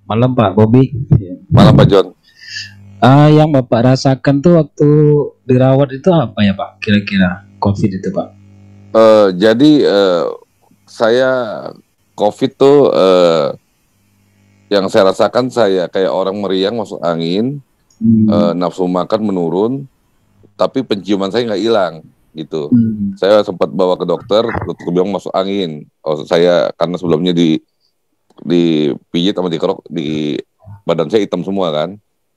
Malam Pak Bobi. Malam Pak John. Yang Bapak rasakan tuh waktu dirawat itu apa ya Pak? Kira-kira COVID itu Pak? Jadi saya COVID tuh yang saya rasakan saya kayak orang meriang masuk angin, nafsu makan menurun, tapi penciuman saya nggak hilang gitu. Saya sempat bawa ke dokter bilang masuk angin. Saya karena sebelumnya dipijit sama dikerok di badan saya hitam semua kan.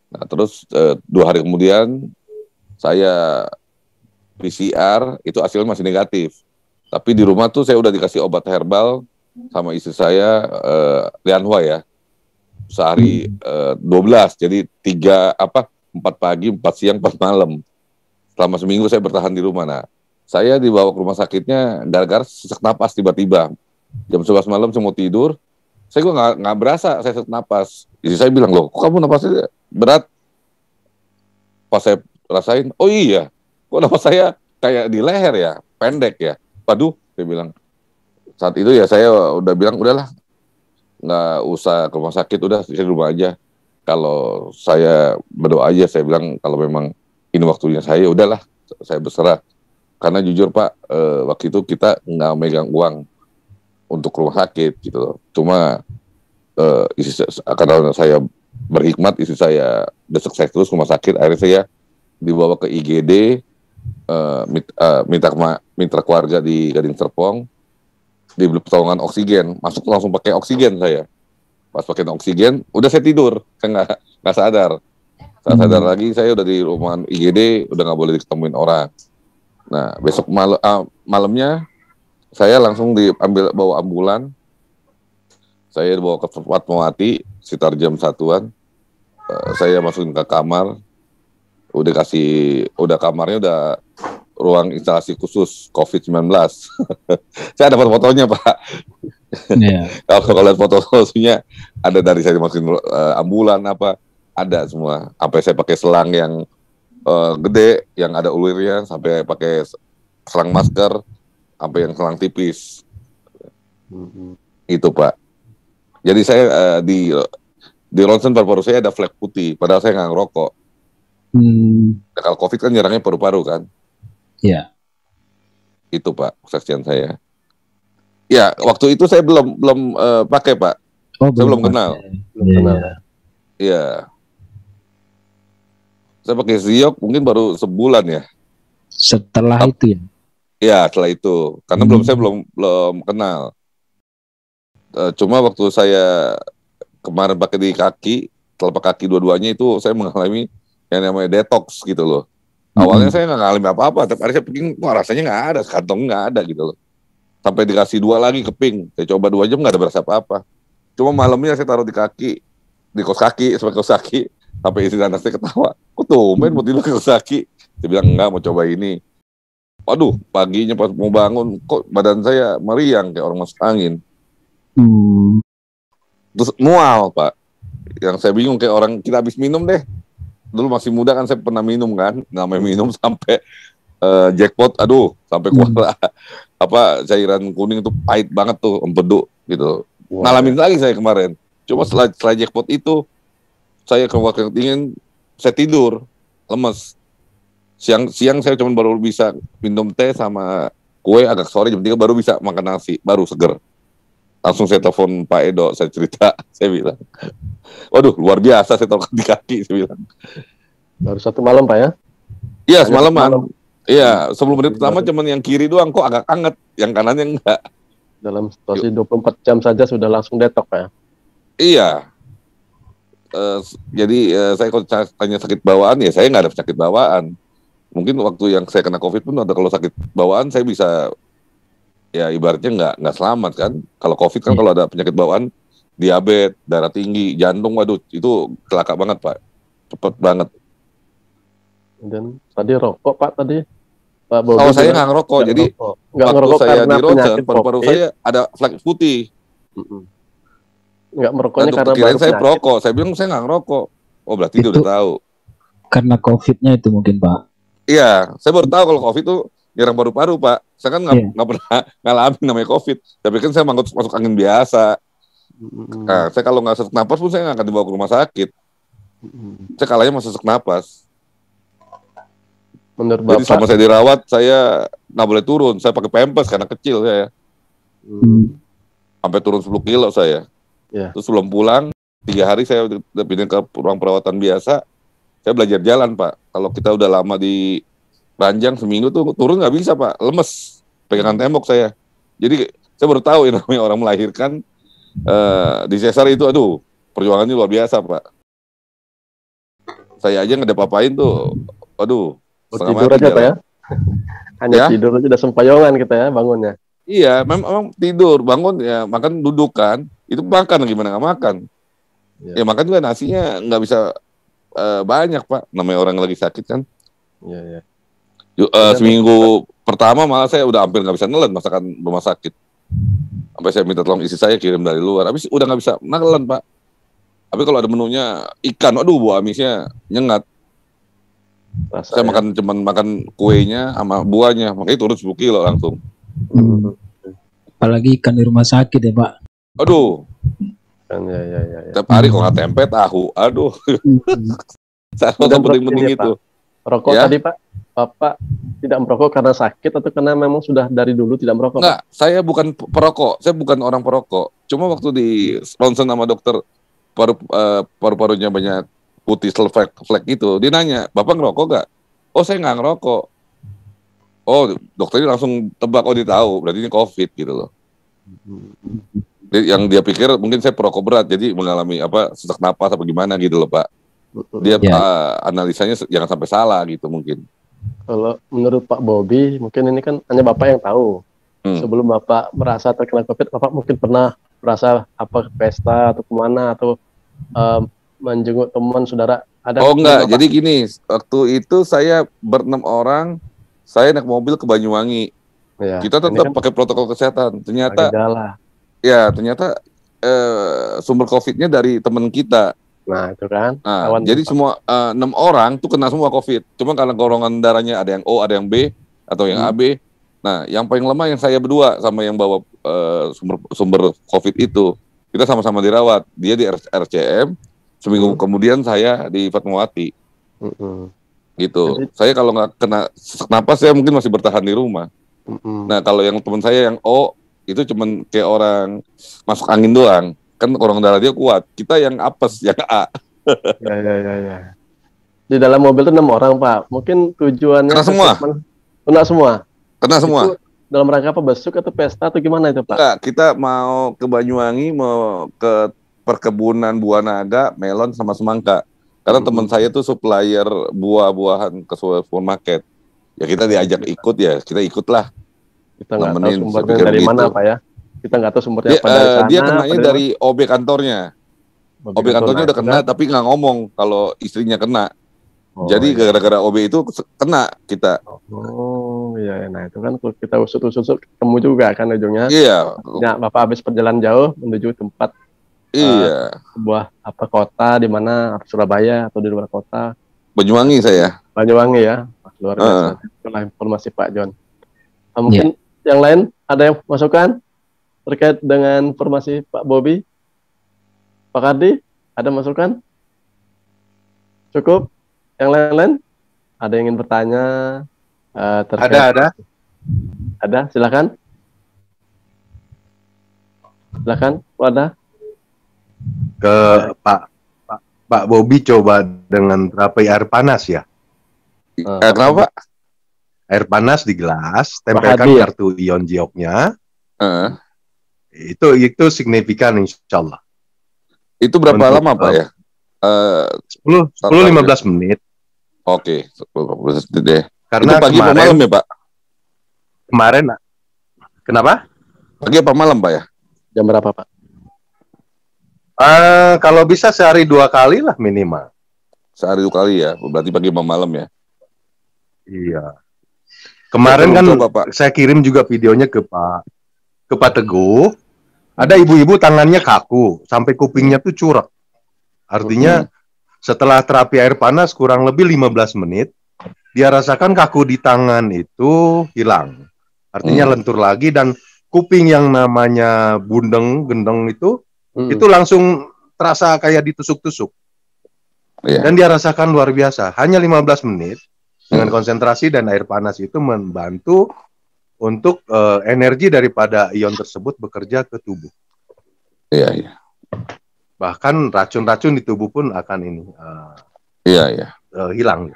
Nah terus 2 hari kemudian saya PCR itu hasilnya masih negatif. Tapi di rumah tuh saya udah dikasih obat herbal sama istri saya Lianhua ya. Sehari 12. Jadi 4 pagi, 4 siang, 4 malam. Selama seminggu saya bertahan di rumah. Nah, saya dibawa ke rumah sakitnya gara-gara sesak napas tiba-tiba. Jam 11 malam saya mau tidur, saya kok nggak berasa saya sesak napas. Istri saya bilang, loh kok kamu napasnya berat? Pas saya rasain, oh iya, kok napas saya kayak di leher ya, pendek ya. Waduh, saya bilang. Saat itu ya saya udah bilang, udahlah, nggak usah ke rumah sakit, udah saya di rumah aja. Kalau saya berdoa aja, saya bilang kalau memang ini waktunya saya, udahlah, saya berserah. Karena jujur Pak, waktu itu kita nggak megang uang untuk rumah sakit gitu loh. Cuma karena saya berhikmat, istri saya desek saya terus rumah sakit, akhirnya saya dibawa ke IGD, mitra keluarga di Gading Serpong, dibeli pertolongan oksigen, masuk langsung pakai oksigen saya. Pas pakai oksigen, udah saya tidur, saya nggak sadar. Saat sadar lagi, saya udah di rumah IGD, udah nggak boleh diketemuin orang. Nah, besok malamnya, saya langsung bawa ambulan. Saya dibawa ke Fatmawati, sekitar jam 1-an. Saya masukin ke kamar, udah kamarnya udah ruang instalasi khusus COVID-19. Saya dapat fotonya Pak. Yeah. Kalau lihat fotonya ada dari saya dimasukin ambulan ada semua. Sampai saya pakai selang yang gede yang ada ulirnya, sampai pakai selang masker, sampai yang selang tipis. Itu Pak. Jadi saya di ronsen paru-paru saya ada flek putih, padahal saya nggak ngerokok. Nah, kalau COVID kan nyerangnya paru-paru kan. Iya. Itu Pak kesaksian saya. Ya, waktu itu saya belum pakai Pak. Saya belum kenal. Iya. Saya pakai Ziok mungkin baru sebulan ya. Setelah itu ya? Iya, setelah itu. Karena saya belum kenal. Cuma waktu saya kemarin pakai di kaki, telapak kaki dua-duanya itu saya mengalami yang namanya detox gitu loh. Awalnya saya nggak ngalami apa-apa, tapi hari saya pingin, wah rasanya nggak ada, kantong nggak ada gitu loh. Sampai dikasih 2 lagi keping, saya coba 2 jam nggak ada berasa apa-apa. Cuma malamnya saya taruh di kaki, di kos kaki, sampai istri anak saya ketawa, kok tumben mau tidur ke kos kaki? Dia bilang enggak, mau coba ini. Waduh, paginya pas mau bangun, kok badan saya meriang kayak orang masuk angin. Terus mual Pak, yang saya bingung kayak orang kita habis minum deh. Dulu masih muda kan, saya pernah minum kan, namanya minum sampai jackpot, sampai keluar cairan kuning itu pahit banget tuh, empedu gitu. Ngalamin lagi saya kemarin. Cuma setelah jackpot itu, saya keluar dingin, saya tidur, lemes. Siang saya cuma baru bisa minum teh sama kue, agak sore jam 3 baru bisa makan nasi, baru seger. Langsung saya telepon Pak Edo, saya cerita, saya bilang, waduh luar biasa, saya taruh di kaki, saya bilang. Baru 1 malam Pak ya? Iya, semalaman. Iya, sebelum menit pertama cuman yang kiri doang kok agak anget, yang kanannya enggak. Dalam situasi 24 jam saja sudah langsung detox Pak ya? Iya. Jadi saya kalau tanya sakit bawaan, ya saya nggak ada penyakit bawaan. Mungkin waktu yang saya kena COVID pun ada, kalau sakit bawaan saya bisa, ya ibaratnya nggak selamat kan. Kalau COVID kan kalau ada penyakit bawaan, diabetes, darah tinggi, jantung, waduh itu celaka banget Pak, cepet banget. Dan tadi rokok Pak tadi? Pak Bobi saya nggak ngerokok, jadi waktu saya di ronsen paru-paru saya ada flek putih. Nggak merokoknya karena kirain saya perokok, saya bilang saya nggak ngerokok. Oh berarti dia udah tahu. Karena COVID-nya itu mungkin Pak. Iya, saya baru tahu kalau COVID itu nyerang paru-paru Pak. Saya kan nggak pernah ngalamin namanya COVID. Tapi kan saya masuk angin biasa. Nah, saya kalau nggak sesak napas pun saya nggak akan dibawa ke rumah sakit. Saya kalahnya masih sesak napas. Menurut Jadi Bapak, selama saya dirawat, saya nggak boleh turun. Saya pakai pampers karena kecil saya. Sampai turun 10 kilo saya. Ya. Terus sebelum pulang, 3 hari saya udah pindah ke ruang perawatan biasa. Saya belajar jalan, Pak. Kalau kita udah lama di ranjang seminggu tuh turun nggak bisa, Pak. Lemes. Pegangan tembok saya. Jadi saya baru tahu ya namanya orang melahirkan di sesar itu, aduh, perjuangannya luar biasa, Pak. Saya aja nggak ada apa-apain tuh, aduh, setengah tidur mati aja Pak jalan. ya. Hanya Ya? tidur aja udah sempayongan kita ya bangunnya. Iya, memang tidur, bangun ya makan duduk kan. Itu makan gimana nggak makan? Ya. Ya makan juga nasinya nggak bisa banyak, Pak. Namanya orang lagi sakit kan. Iya. Seminggu pertama malah saya udah hampir nggak bisa nelen masakan rumah sakit. Sampai saya minta tolong istri saya kirim dari luar. Habis udah nggak bisa nelen, Pak. Tapi kalau ada menunya ikan, aduh, buah amisnya nyengat. Saya cuman makan kuenya sama buahnya, makanya turun 10 kilo langsung. Apalagi ikan di rumah sakit ya, Pak. Aduh. Kan ya. Tiap hari kalau nggak tempe tahu, aduh. Saya penting-penting itu. Rokok ya? Tadi Pak, Bapak tidak merokok karena sakit atau karena memang sudah dari dulu tidak merokok? Enggak, saya bukan perokok, saya bukan orang perokok. Cuma waktu di ronsen sama dokter paru-parunya banyak putih flek itu, dia nanya, Bapak ngerokok nggak? Oh, saya nggak ngerokok. Oh, dokternya langsung tebak, oh dia tahu, berarti ini COVID gitu loh. Yang dia pikir mungkin saya perokok berat, jadi mengalami sesak napas apa gimana gitu loh, Pak. Dia analisanya jangan sampai salah gitu mungkin. Kalau menurut Pak Bobi, mungkin ini kan hanya Bapak yang tahu. Sebelum Bapak merasa terkena COVID, Bapak mungkin pernah merasa ke pesta atau kemana atau menjenguk teman saudara? Ada? Oh enggak, jadi gini, waktu itu saya ber-6 orang, saya naik mobil ke Banyuwangi. Ya, kita tetap pakai protokol kesehatan. Ternyata sumber COVID-nya dari teman kita. Nah itu kan. Nah, jadi semua 6 orang tuh kena semua COVID. Cuma karena golongan darahnya ada yang O, ada yang B, atau yang AB. Nah, yang paling lemah yang saya berdua sama yang bawa sumber COVID itu. Kita sama-sama dirawat. Dia di RCM, seminggu kemudian saya di Fatmawati. Gitu. Jadi, saya kalau nggak kena sesak napas, saya mungkin masih bertahan di rumah. Nah, kalau yang teman saya yang O, itu cuman kayak orang masuk angin doang. Kan golongan darah dia kuat. Kita yang apes, yang A. Ya. Di dalam mobil itu 6 orang, Pak. Mungkin tujuannya... Kena semua? Kena semua? Kena semua. Itu dalam rangka apa? Besuk atau pesta atau gimana itu, Pak? Enggak, kita mau ke Banyuwangi, mau ke perkebunan buah naga, melon, sama semangka. Karena teman saya tuh supplier buah-buahan ke supermarket. Ya kita diajak ikut ya, kita ikutlah. Kita nggak tahu sumbernya dari mana, Pak ya? Kita nggak tahu sumbernya apa dari sana. Dia kenanya dari OB kantornya. OB kantornya udah kena, tapi nggak ngomong kalau istrinya kena. Jadi gara-gara OB itu kena kita. Oh iya, nah itu kan kita usut-usut ketemu juga kan ujungnya. Iya. Ya, Bapak habis perjalanan jauh menuju tempat sebuah kota di mana Surabaya atau di luar kota. Banyuwangi saya. Banyuwangi ya, luar biasa. Itulah informasi Pak John. Mungkin yang lain ada yang masukan terkait dengan informasi Pak Bobi? Pak Kardi, ada masukan? Cukup? Yang lain-lain? Ada yang ingin bertanya? Ada. Ada, silakan. Silakan, ada. Ke Pak Bobi coba dengan terapi air panas ya. Kenapa, Pak? Air panas di gelas, tempelkan kartu ion jioknya. Itu signifikan insya Allah. Itu berapa lama Pak ya? 10-15 menit. Oke, 10-15 menit deh. Karena itu pagi apa malam ya Pak? Kemarin, kenapa? Pagi apa malam Pak ya? Jam berapa Pak? Kalau bisa sehari 2 kali lah minimal. Sehari 2 kali ya, berarti pagi apa malam ya? Iya. Kemarin kan saya kirim juga videonya ke Pak Teguh. Ada ibu-ibu tangannya kaku, sampai kupingnya tuh curek. Artinya setelah terapi air panas kurang lebih 15 menit, dia rasakan kaku di tangan itu hilang. Artinya lentur lagi dan kuping yang namanya bundeng, gendeng itu itu langsung terasa kayak ditusuk-tusuk. Dan dia rasakan luar biasa. Hanya 15 menit dengan konsentrasi dan air panas itu membantu untuk energi daripada ion tersebut bekerja ke tubuh. Iya. Bahkan racun-racun di tubuh pun akan ini hilang.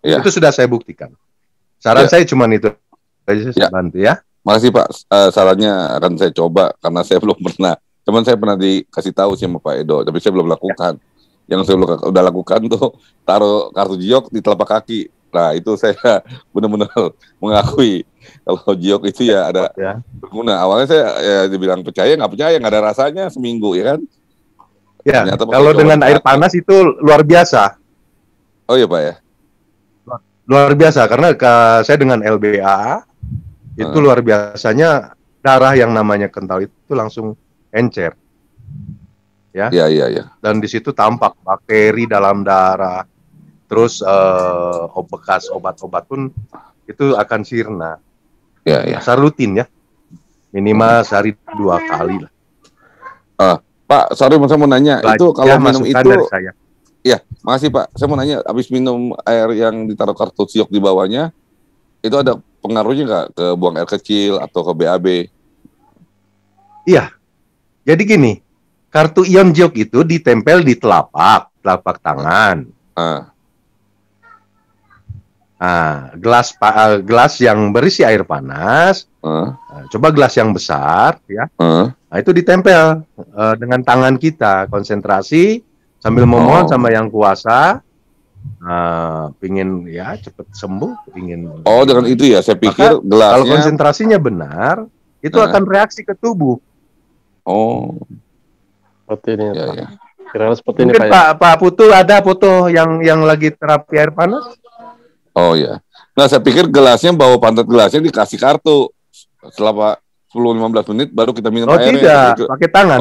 Iya. Itu sudah saya buktikan. Saran saya cuma itu aja, saya bantu ya. Makasih Pak, sarannya akan saya coba karena saya belum pernah. Cuman saya pernah dikasih tahu sih sama Pak Edo, tapi saya belum lakukan. Yang saya udah lakukan tuh taruh kartu Giok di telapak kaki. Nah itu saya benar-benar mengakui kalau Giok itu ya ada berguna. Awalnya saya dibilang percaya, nggak percaya, nggak ada rasanya seminggu ya kan. Ya, kalau dengan air panas itu luar biasa. Oh iya Pak ya. Luar biasa karena saya dengan LBA itu luar biasanya darah yang namanya kental itu langsung encer. Ya. Iya. Dan di situ tampak bakteri dalam darah. Terus bekas obat-obat pun itu akan sirna. Iya. Asal rutin ya. Minimal sehari 2 kali lah. Pak, sorry saya mau nanya, itu kalau minum itu dari saya. Ya, makasih Pak. Saya mau nanya, habis minum air yang ditaruh kartu Giok di bawahnya, itu ada pengaruhnya nggak ke buang air kecil atau ke BAB? Iya. Jadi gini, kartu ion Giok itu ditempel di telapak tangan. Gelas yang berisi air panas. Coba gelas yang besar, ya. Nah, itu ditempel dengan tangan kita, konsentrasi sambil memohon sama yang kuasa. Pingin ya cepet sembuh, pingin. Oh, dengan itu ya, saya pikir maka, gelasnya. kalau konsentrasinya benar, itu akan reaksi ke tubuh. Oh, seperti ini. Ya. Kira seperti Mungkin ini Pak. Pak Putu ada foto yang lagi terapi air panas? Oh ya. Nah, saya pikir gelasnya bawa pantat gelasnya dikasih kartu. Selama 10-15 menit baru kita minum airnya. Oh tidak, pakai tangan.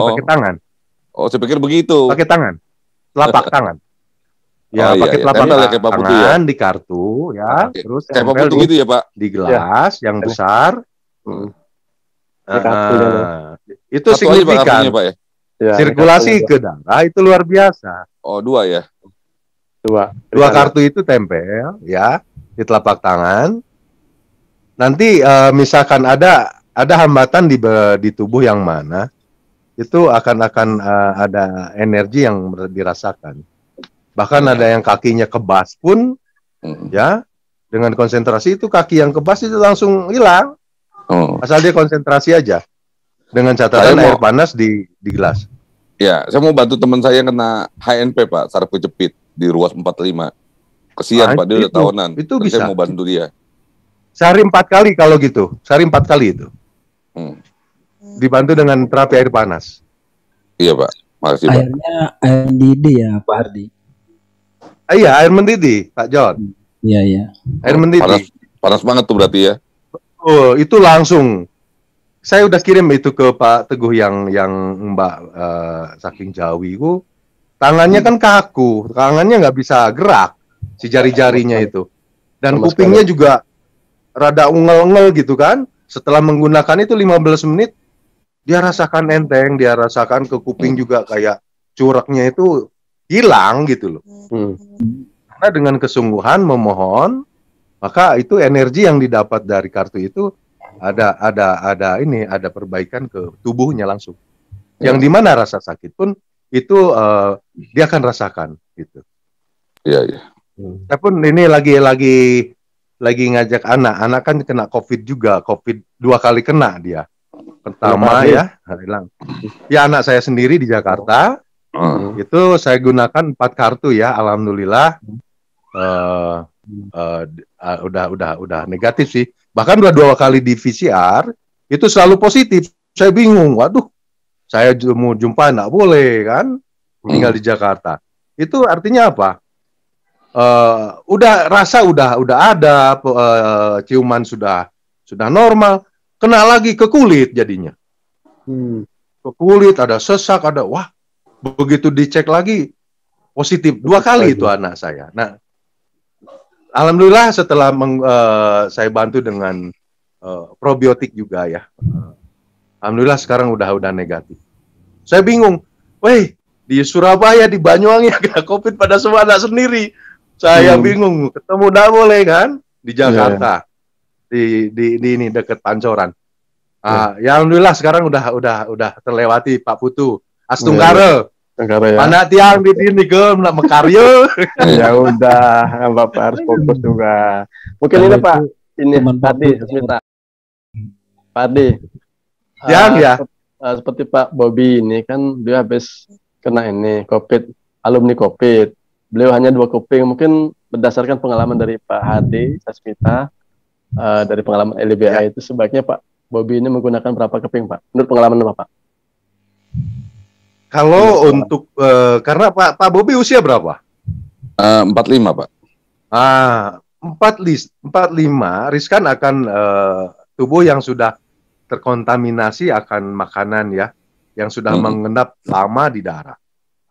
Oh, saya pikir begitu. Pakai tangan, telapak tangan. Ya, pakai telapak tangan di kartu, ya. Terus tempel gitu ya Pak. Di gelas yang besar. Itu Satu signifikan. Pak, ya? Sirkulasi ke darah itu luar biasa. Oh, 2 ya. Dua kartu itu tempel, ya, di telapak tangan. Nanti misalkan ada hambatan di tubuh yang mana, itu akan ada energi yang dirasakan. Bahkan ada yang kakinya kebas pun, ya, dengan konsentrasi itu kaki yang kebas itu langsung hilang. Asal dia konsentrasi aja. Dengan catatan air panas di gelas. Ya, saya mau bantu teman saya yang kena HNP Pak, saraf kejepit di ruas 45. Kesian Pak, dia udah tahunan. Itu bisa. Saya mau bantu dia. Sehari 4 kali kalau gitu. Sehari 4 kali itu. Dibantu dengan terapi air panas. Iya Pak, makasih Pak. Airnya air mendidih ya Pak Hardi. Iya, air mendidih Pak John. Iya. Air mendidih. Panas banget tuh berarti ya. Oh, itu langsung. Saya udah kirim itu ke Pak Teguh yang Mbak saking jauh itu. Tangannya kan kaku, tangannya nggak bisa gerak si jari-jarinya itu. Dan kupingnya juga rada ungel-ungel gitu kan. Setelah menggunakan itu 15 menit, dia rasakan enteng, dia rasakan ke kuping juga kayak cureknya itu hilang gitu loh. Karena dengan kesungguhan memohon, maka itu energi yang didapat dari kartu itu ada perbaikan ke tubuhnya langsung. Yang dimana rasa sakit pun itu dia akan rasakan gitu. Iya. Saya pun ini lagi ngajak anak kan kena COVID juga, COVID 2 kali kena dia. Pertama ya, hilang. Ya anak saya sendiri di Jakarta, itu saya gunakan 4 kartu ya, alhamdulillah. Udah negatif sih. Bahkan udah 2 kali di PCR itu selalu positif. Saya bingung, waduh, saya mau jumpa nggak boleh kan, tinggal di Jakarta. Itu artinya apa? Udah ada, ciuman sudah normal, kena lagi ke kulit jadinya. Ke kulit ada sesak, wah, begitu dicek lagi positif 2 kali itu anak saya. Nah, alhamdulillah setelah saya bantu dengan probiotik juga ya. Alhamdulillah sekarang udah negatif. Saya bingung, Weh, di Surabaya, di Banyuwangi ada COVID pada semua anak sendiri. Saya bingung, ketemu nggak boleh kan di Jakarta, di ini dekat Pancoran. Ya alhamdulillah sekarang udah terlewati Pak Putu. Astunggara. Ya. Mana tiang di sini ke nak mekaryo. Ya udah, Bapak harus fokus juga. Mungkin ini Pak, ini tadi minta Pak Ade. Ya. Seperti Pak Bobi ini kan dia habis kena ini COVID, alumni COVID. Beliau hanya 2 kuping. Mungkin berdasarkan pengalaman dari Pak Hadi Sasmita, dari pengalaman LBA itu sebaiknya Pak Bobi ini menggunakan berapa keping Pak? Menurut pengalaman Bapak? Kalau untuk karena Pak Bobi usia berapa? 45 Pak. 45 riskan akan tubuh yang sudah terkontaminasi akan makanan ya, yang sudah mengendap lama di darah.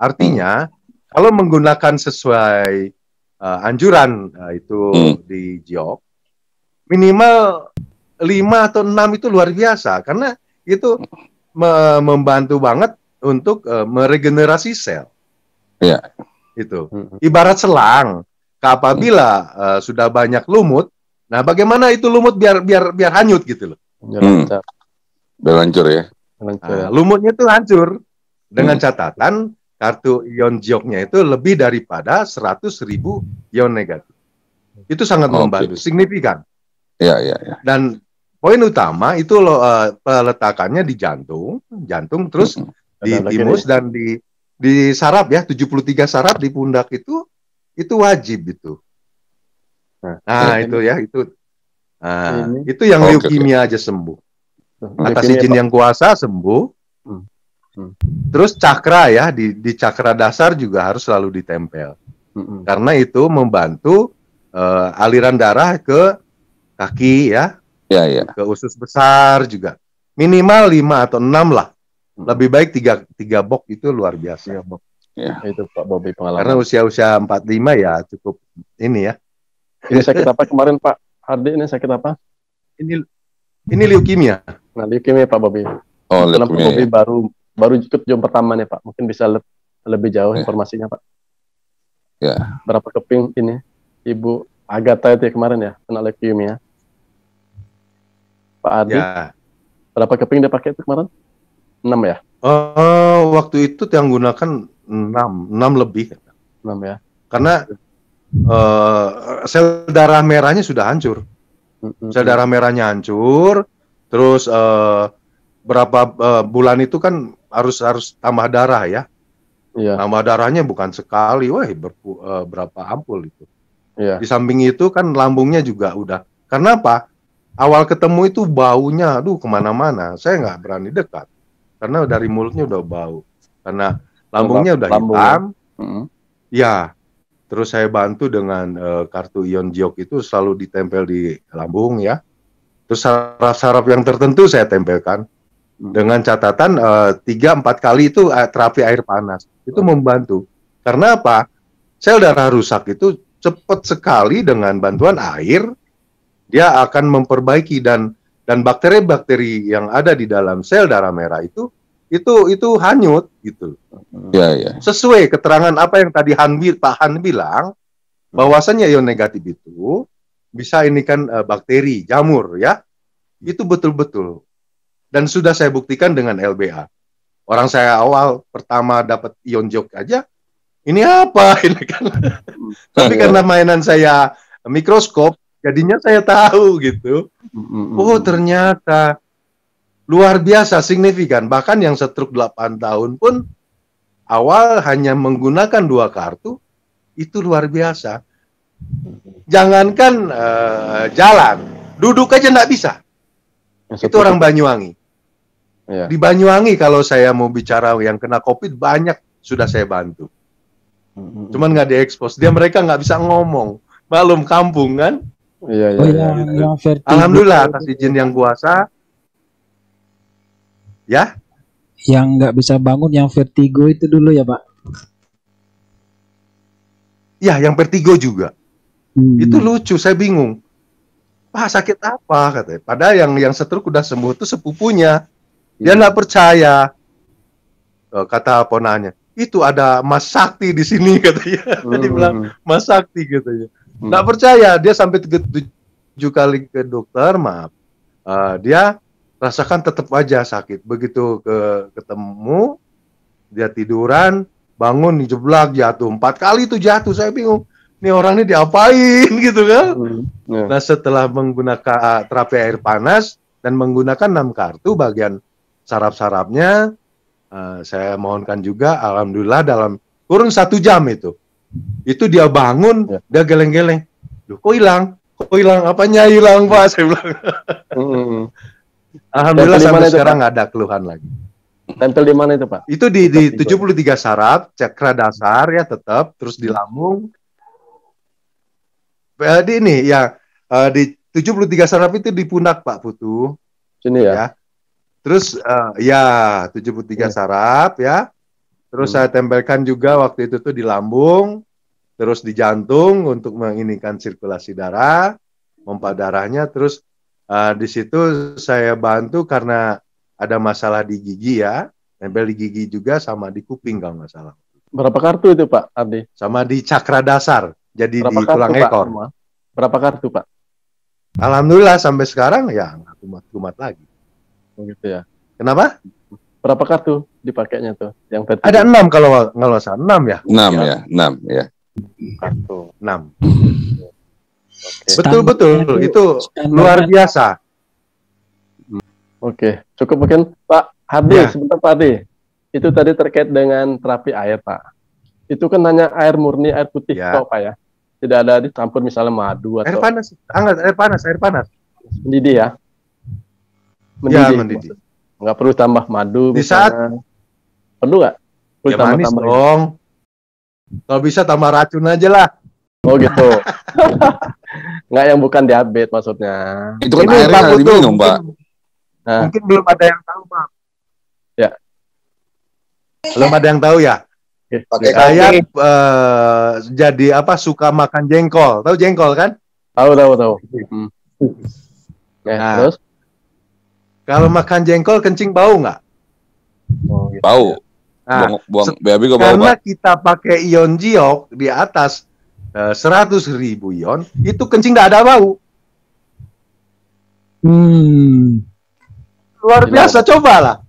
Artinya kalau menggunakan sesuai anjuran itu di JIOK, minimal 5 atau 6 itu luar biasa karena itu membantu banget untuk meregenerasi sel. Ya. Itu. Ibarat selang. Apabila sudah banyak lumut, nah bagaimana itu lumut biar hanyut gitu loh. Biar hancur ya. Lumutnya itu hancur dengan catatan kartu ion JIOK-nya itu lebih daripada 100.000 ion negatif. Itu sangat membantu, signifikan. Ya. Dan poin utama itu peletakannya di jantung terus di timus dan di saraf ya, 73 saraf di pundak itu wajib itu. Nah, itu ya, itu. Nah, itu yang leukemia aja sembuh. Atas izin yang kuasa sembuh. Terus cakra ya, di cakra dasar juga harus selalu ditempel. Karena itu membantu aliran darah ke kaki ya. Ya. Ke usus besar juga. Minimal 5 atau 6 lah. Lebih baik 3 box itu luar biasa. Ya. Itu Pak Bobi pengalaman. Karena usia 45 ya cukup ini ya. Ini sakit apa kemarin Pak Hardi, ini sakit apa? Ini leukemia. Nah, leukemia Pak Bobi. Oh, Pak Bobi leukemia. baru ikut jam pertama nih Pak. Mungkin bisa lebih jauh informasinya Pak. Ya. Berapa keping ini Ibu Agatha itu ya kemarin ya kena leukemia. Pak Adi, berapa keping dia pakai itu kemarin? 6 ya? Waktu itu yang gunakan 6 lebih. 6 ya? Karena sel darah merahnya sudah hancur. Sel darah merahnya hancur, terus berapa bulan itu kan harus tambah darah ya. Iya. Tambah darahnya bukan sekali, berapa ampul itu. Iya. Di samping itu kan lambungnya juga udah. Karena apa? Awal ketemu itu baunya, aduh kemana-mana. Saya nggak berani dekat. Karena dari mulutnya udah bau. Karena lambungnya udah hitam. Ya, terus saya bantu dengan kartu ion JIOK itu selalu ditempel di lambung ya. Terus saraf-saraf yang tertentu saya tempelkan. Dengan catatan 3-4 kali itu terapi air panas. Itu membantu. Karena apa? Sel darah rusak itu cepat sekali dengan bantuan air. Dia akan memperbaiki dan bakteri-bakteri yang ada di dalam sel darah merah itu hanyut gitu. Ya. Sesuai keterangan apa yang tadi Pak Han bilang, bahwasannya ion negatif itu bisa ini kan bakteri, jamur ya. Itu betul-betul. Dan sudah saya buktikan dengan LBA. Orang saya awal pertama dapat ion JIOK aja, ini apa ini kan. Tapi karena mainan saya mikroskop, jadinya saya tahu gitu. Oh ternyata luar biasa signifikan. Bahkan yang stroke 8 tahun pun awal hanya menggunakan 2 kartu itu luar biasa. Jangankan jalan, duduk aja nggak bisa. Itu orang Banyuwangi. Di Banyuwangi kalau saya mau bicara yang kena COVID banyak sudah saya bantu. Cuman nggak diekspos. Mereka nggak bisa ngomong. Malum kampung kan. Iya. Yang vertigo. Alhamdulillah atas izin yang kuasa. Ya. Yang nggak bisa bangun, yang vertigo itu dulu ya Pak. Ya, yang vertigo juga. Itu lucu, saya bingung. Pak sakit apa katanya. Padahal yang stroke udah sembuh itu sepupunya. Dia nggak percaya. kata ponanya, itu ada Mas Sakti di sini katanya. Dia bilang Mas Sakti katanya. Nggak percaya, dia sampai 7 kali ke dokter, maaf. Dia rasakan tetap aja sakit. Begitu ketemu, dia tiduran, bangun, jeblak, jatuh. 4 kali itu jatuh, saya bingung. Ini orang ini diapain gitu kan? Nah, setelah menggunakan terapi air panas dan menggunakan 6 kartu bagian saraf-sarafnya, saya mohonkan juga, alhamdulillah dalam kurun 1 jam itu dia bangun, dia geleng-geleng. Loh, kok hilang? Apanya hilang, Pak? Saya bilang. Alhamdulillah sampai sekarang nggak ada keluhan lagi. Tempel di mana itu, Pak? Itu di 73 saraf, cakra dasar ya tetap, terus di lambung. Di ini ya, di 73 saraf itu di pundak, Pak Putu. Sini ya. Terus ya 73 saraf ya. Terus saya tempelkan juga waktu itu tuh di lambung, terus di jantung untuk menginikan sirkulasi darah, pompa darahnya. Terus di situ saya bantu karena ada masalah di gigi ya, tempel di gigi juga sama di kuping kalau nggak salah. Berapa kartu itu, Pak Ardi? Sama di cakra dasar, jadi berapa di tulang kartu, ekor. Pak? Berapa kartu, Pak? Alhamdulillah sampai sekarang ya nggak kumat-kumat lagi. Oh, gitu ya. Kenapa? Berapa kartu dipakainya tuh? Yang tadi ada 6 kalau nggak salah, 6 ya? 6 ya, 6 ya. Kartu. 6. Okay. Betul, itu luar biasa. Oke, cukup mungkin Pak Hardi, sebentar Pak Hardi. Itu tadi terkait dengan terapi air, Pak. Itu kan hanya air murni, air putih kok, Pak ya? Tidak ada dicampur misalnya madu atau... Air panas, hangat, air panas. Mendidih ya? Mendidih. Nggak perlu tambah madu di misalnya. Saat perlu nggak? Ya manis dong. Kalau bisa tambah racun aja lah. Oh gitu. Nggak yang bukan diabetes maksudnya. Itu kan air yang diminum, Pak. Mungkin belum ada yang tahu, Pak. Ya. Belum ada yang tahu ya. Saya jadi suka makan jengkol. Tahu jengkol kan? Tahu. Terus? Kalau makan jengkol kencing bau nggak? Oh, gitu. Bau. Nah, buang BAB kok bau, karena Pak. kita pakai ion giok di atas 100.000 ion, itu kencing nggak ada bau. Luar biasa, cobalah.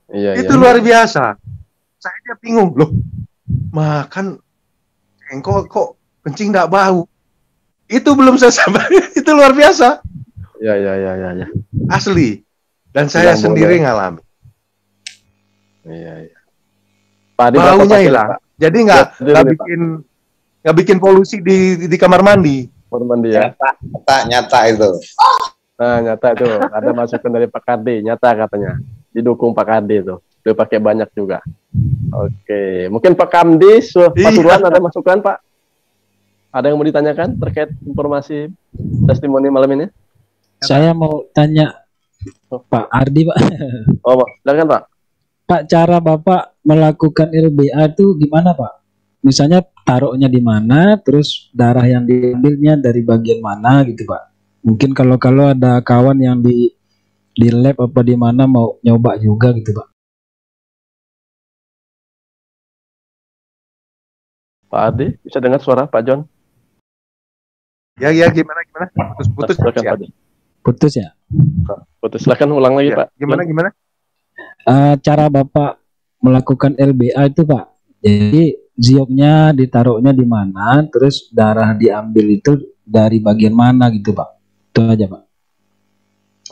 Itu luar biasa. Saya bingung loh, makan jengkol kok kencing nggak bau. Itu belum saya sabar. Itu luar biasa. Ya. Asli. Dan saya sendiri ngalami. Iya. Baunya hilang. Jadi nggak bikin polusi di kamar mandi. Kamar mandi ya. Nyata itu. Nah, nyata itu. Ada masukan dari Pak Kardi, nyata katanya. Didukung Pak Kardi itu. Dia pakai banyak juga. Oke, mungkin Pak Kamdi, Pak Suruhan ada masukan, Pak? Ada yang mau ditanyakan terkait informasi testimoni malam ini? Saya mau tanya Pak Ardi, Pak. Oh, silakan, Pak. Pak, cara Bapak melakukan LBA itu gimana, Pak? Misalnya taruhnya di mana, terus darah yang diambilnya dari bagian mana gitu, Pak. Mungkin kalau ada kawan yang di lab apa di mana mau nyoba juga gitu, Pak. Pak Ardi, bisa dengar suara Pak John? Ya, gimana? Putus ya? Putus ya? Putus, silakan ulang lagi, Pak. Gimana? Cara Bapak melakukan LBA itu, Pak. Jadi zioknya ditaruhnya di mana, terus darah diambil itu dari bagian mana gitu, Pak. Itu aja, Pak.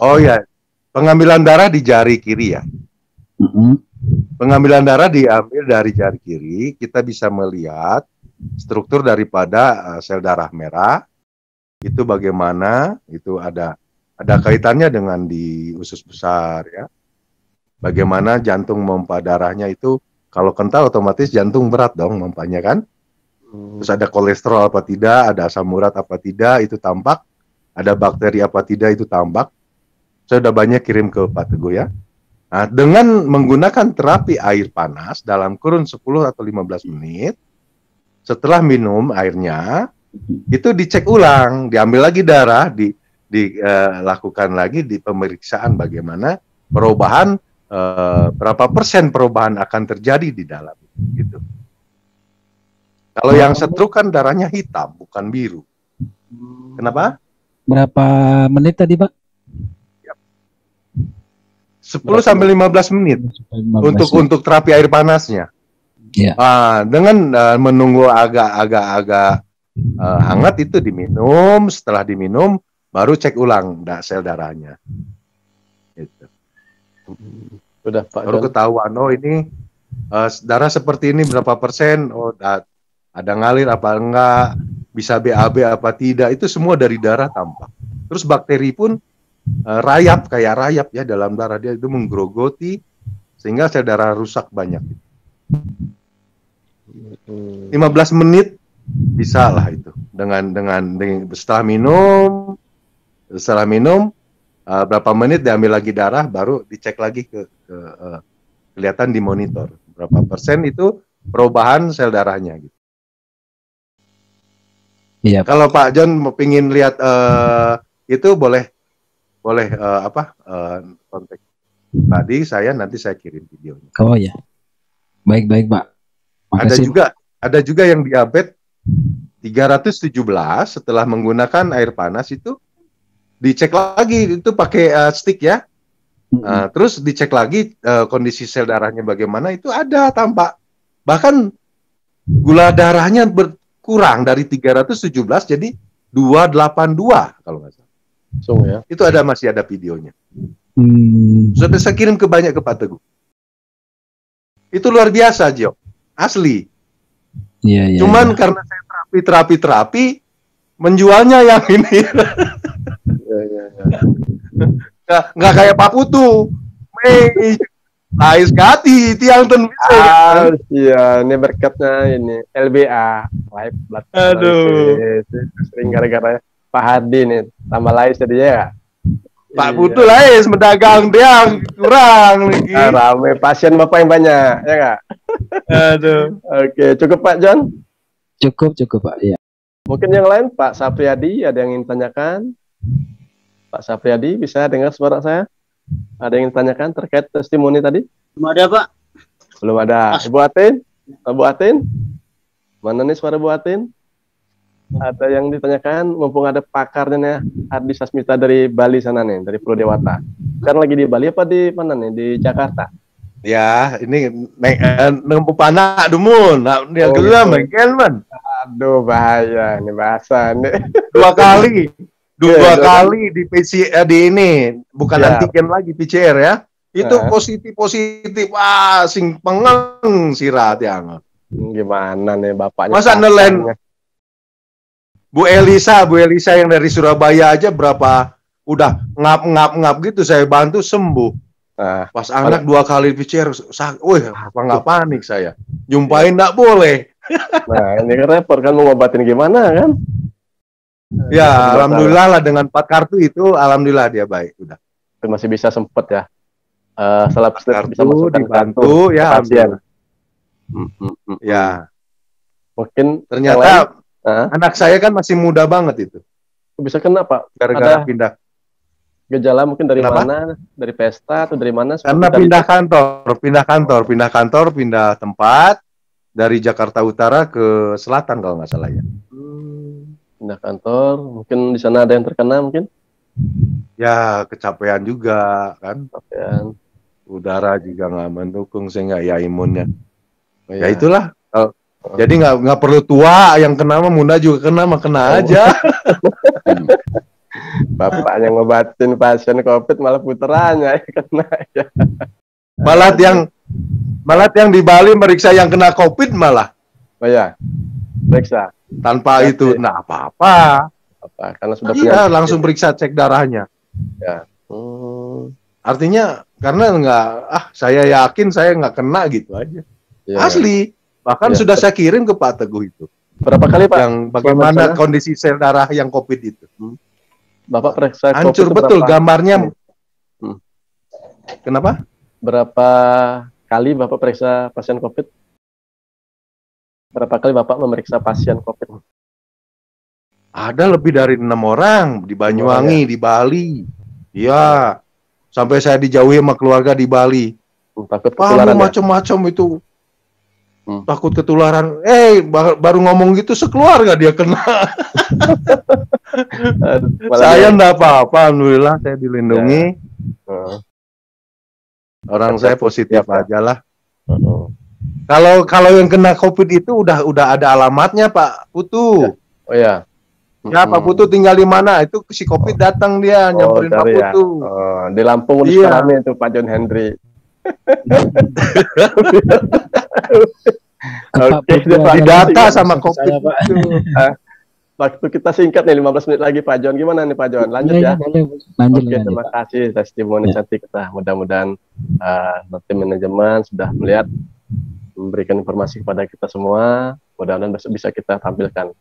Oh ya, pengambilan darah di jari kiri ya. Pengambilan darah diambil dari jari kiri, kita bisa melihat struktur daripada sel darah merah. Itu bagaimana, itu ada kaitannya dengan di usus besar ya. Bagaimana jantung memompa darahnya itu, kalau kental otomatis jantung berat dong mompanya kan. Terus ada kolesterol apa tidak, ada asam urat apa tidak, itu tampak. Ada bakteri apa tidak, itu tampak. Saya sudah banyak kirim ke Pak Teguh ya. Nah, dengan menggunakan terapi air panas dalam kurun 10 atau 15 menit, setelah minum airnya, itu dicek ulang, diambil lagi darah, dilakukan lagi di pemeriksaan bagaimana perubahan berapa persen perubahan akan terjadi di dalam gitu. Kalau yang stroke kan darahnya hitam bukan biru. Kenapa? Berapa menit tadi, Pak? 10 sampai 15 menit untuk terapi air panasnya. Ya. Dengan menunggu agak hangat itu diminum, setelah diminum baru cek ulang sel darahnya. Gitu. Udah Pak Baru John. ketahuan, oh ini darah seperti ini berapa persen, oh ada ngalir apa enggak, bisa BAB apa tidak, itu semua dari darah tampak. Terus bakteri pun rayap ya dalam darah, dia itu menggerogoti sehingga sel darah rusak banyak. 15 menit bisa lah itu dengan setelah minum berapa menit diambil lagi darah baru dicek lagi kelihatan di monitor berapa persen itu perubahan sel darahnya gitu. Iya. Kalau Pak John mau pingin lihat itu boleh kontak tadi nanti saya kirim videonya. Oh ya. Baik Pak. Makasih. Ada juga yang diabetes 317 setelah menggunakan air panas itu dicek lagi itu pakai stick ya. Terus dicek lagi kondisi sel darahnya bagaimana, itu ada tampak. Bahkan gula darahnya berkurang dari 317 jadi 282 kalau nggak salah. So, ya. Itu masih ada videonya. Sudah saya kirim ke Pak Teguh. Itu luar biasa, Jo. Asli. Iya. Cuman karena saya terapi menjualnya yang ini. Nggak kayak Pak Putu. Lais kati tiang ten bisa. Iya, ini berkatnya ini LBA, live blood. Aduh. Sering gara-gara Pak Hadi nih, tambah Lais jadinya ya. Pak Putu Lais mendagang tiang kurang lagi. Rame pasien Bapak yang banyak, ya nggak? Aduh. Oke, cukup Pak John? Cukup Pak, ya. Mungkin yang lain, Pak Sapriyadi, ada yang ingin tanyakan? Pak Sapriyadi, bisa dengar suara saya? Ada yang ingin tanyakan terkait testimoni tadi? Belum ada, Pak. Belum ada. Ibu Atin? Bu Atin? Mana nih suara Bu Atin? Ada yang ditanyakan, mumpung ada pakarnya nih, Ardi Sasmita dari Bali sana nih, dari Pulau Dewata. Sekarang lagi di Bali apa di mana nih? Di Jakarta? Ya, ini nempuh panak dumun. Dia gelam, man. Aduh, bahaya ini bahasa nih. Dua kali di PCR di ini, bukan antigen lagi PCR ya. Itu positif. Wah, sing pengeng sirat yang. Gimana nih bapaknya? Masa nelen Bu Elisa yang dari Surabaya aja berapa udah ngap gitu saya bantu sembuh. Pas anak 2 kali PCR, nggak panik saya. Jumpain nggak boleh. Nah ini kan repot kan, mau ngobatin gimana kan? Ya alhamdulillah lah dengan 4 kartu itu, alhamdulillah dia baik udah. Itu masih bisa sempet ya. Setelah kartu bisa masukkan dibantu ya pasien. Ya. Mungkin ternyata anak saya kan masih muda banget itu. Bisa kena Pak? Gara-gara pindah. Gejala mungkin dari Kenapa? mana? Dari pesta atau dari mana? Karena pindah kantor, pindah tempat dari Jakarta Utara ke selatan kalau nggak salah ya. Pindah kantor, mungkin di sana ada yang terkena mungkin? Ya kecapean juga kan. Kecapean. Udara juga nggak mendukung sehingga ya imunnya. Ya Ya. itulah. Jadi nggak perlu tua yang kena, muda juga kena aja. Bapaknya ngobatin pasien COVID malah puterannya kena ya. Malah yang di Bali meriksa yang kena COVID malah. Oh ya, periksa. Tanpa itu, nah apa-apa. Karena sudah Iya, langsung periksa cek darahnya. Ya. Artinya karena saya yakin saya nggak kena gitu aja. Ya. Asli. Bahkan sudah saya kirim ke Pak Teguh itu. Berapa kali Pak? Yang bagaimana kondisi sel darah yang COVID itu. Bapak periksa hancur COVID betul berapa? Gambarnya. Kenapa? Berapa kali Bapak periksa pasien COVID? Berapa kali Bapak memeriksa pasien COVID? Ada lebih dari 6 orang di Banyuwangi, di Bali. Iya. Sampai saya dijauhi sama keluarga di Bali. Takut Kamu ketularan ya? macam-macam itu. Takut ketularan. Baru ngomong gitu sekeluarga dia kena. Saya enggak apa-apa, alhamdulillah saya dilindungi. Orang saya positif aja lah. Kalau yang kena COVID itu udah ada alamatnya Pak Putu. Oh ya. Ya Pak Putu tinggal di mana? Itu si COVID datang dia nyamperin Pak Putu. Di Lampung udah Iya. rame itu Pak John Henry. Oke, didata sama COVID Pak. itu. Waktu kita singkat nih 15 menit lagi Pak John. Gimana nih Pak John? Lanjut ya. Lanjut. Oke, terima kasih testimoni cantik kita. Mudah-mudahan nanti manajemen sudah melihat, memberikan informasi kepada kita semua. Mudah-mudahan besok bisa kita tampilkan.